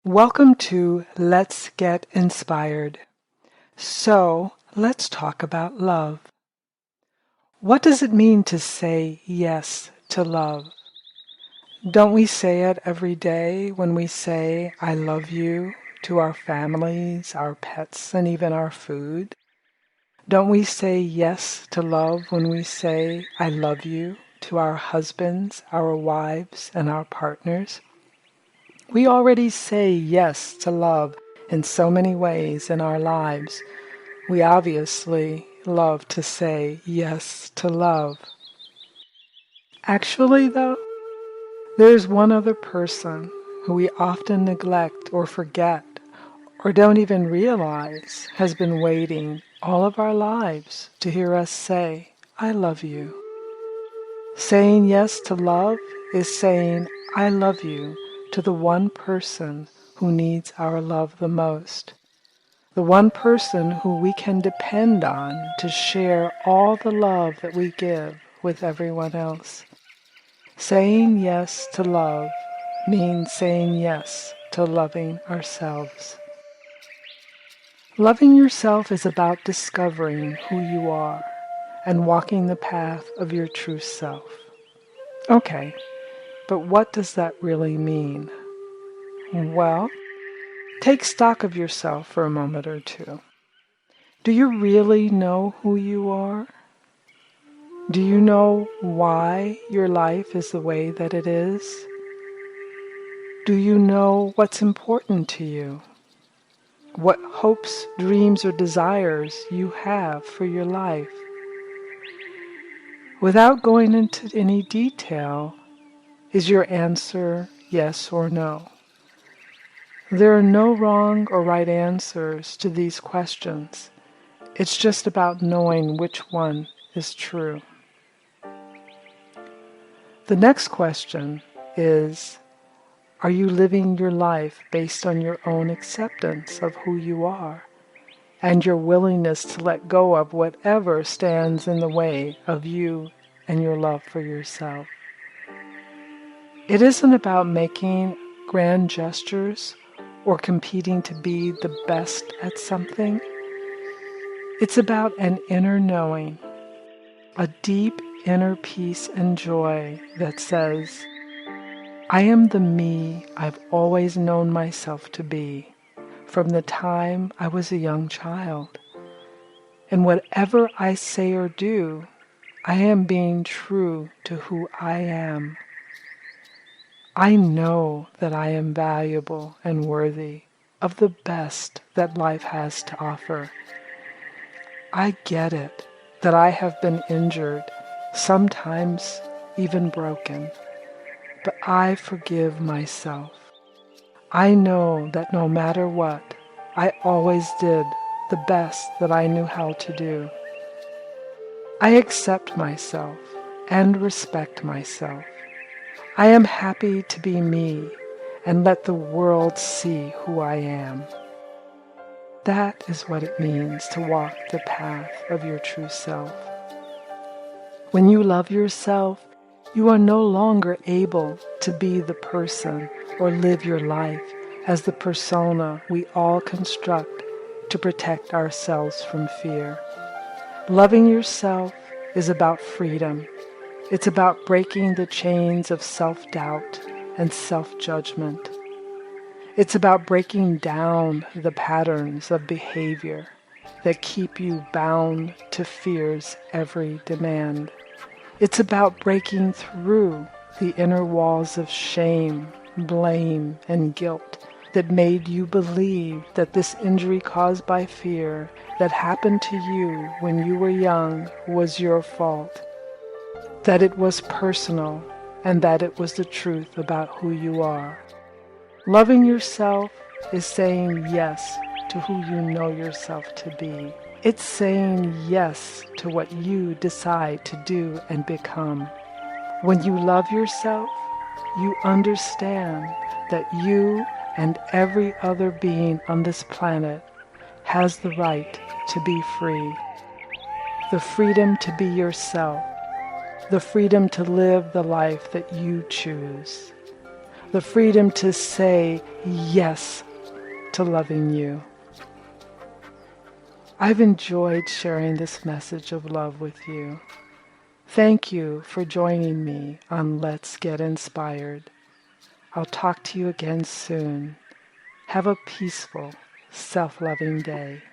Welcome to Let's Get Inspired. So, let's talk about love. What does it mean to say yes to love? Don't we say it every day when we say, I love you, to our families, our pets, and even our food? Don't we say yes to love when we say, I love you, to our husbands, our wives, and our partners? We already say yes to love in so many ways in our lives. We obviously love to say yes to love. Actually, though, there's one other person who we often neglect or forget or don't even realize has been waiting all of our lives to hear us say, I love you. Saying yes to love is saying, I love you to the one person who needs our love the most. The one person who we can depend on to share all the love that we give with everyone else. Saying yes to love means saying yes to loving ourselves. Loving yourself is about discovering who you are and walking the path of your true self. Okay, but what does that really mean? Well, take stock of yourself for a moment or two. Do you really know who you are? Do you know why your life is the way that it is? Do you know what's important to you? What hopes, dreams, or desires you have for your life? Without going into any detail, is your answer yes or no? There are no wrong or right answers to these questions. It's just about knowing which one is true. The next question is, are you living your life based on your own acceptance of who you are and your willingness to let go of whatever stands in the way of you and your love for yourself? It isn't about making grand gestures or competing to be the best at something. It's about an inner knowing, a deep inner peace and joy that says, I am the me I've always known myself to be from the time I was a young child. And whatever I say or do, I am being true to who I am. I know that I am valuable and worthy of the best that life has to offer. I get it that I have been injured, sometimes even broken. But I forgive myself. I know that no matter what, I always did the best that I knew how to do. I accept myself and respect myself. I am happy to be me and let the world see who I am. That is what it means to walk the path of your true self. When you love yourself, you are no longer able to be the person or live your life as the persona we all construct to protect ourselves from fear. Loving yourself is about freedom. It's about breaking the chains of self-doubt and self-judgment. It's about breaking down the patterns of behavior that keep you bound to fear's every demand. It's about breaking through the inner walls of shame, blame, and guilt that made you believe that this injury caused by fear that happened to you when you were young was your fault, that it was personal, and that it was the truth about who you are. Loving yourself is saying yes to who you know yourself to be. It's saying yes to what you decide to do and become. When you love yourself, you understand that you and every other being on this planet has the right to be free. The freedom to be yourself. The freedom to live the life that you choose. the freedom to say yes to loving you. I've enjoyed sharing this message of love with you. Thank you for joining me on Let's Get Inspired. I'll talk to you again soon. Have a peaceful, self-loving day.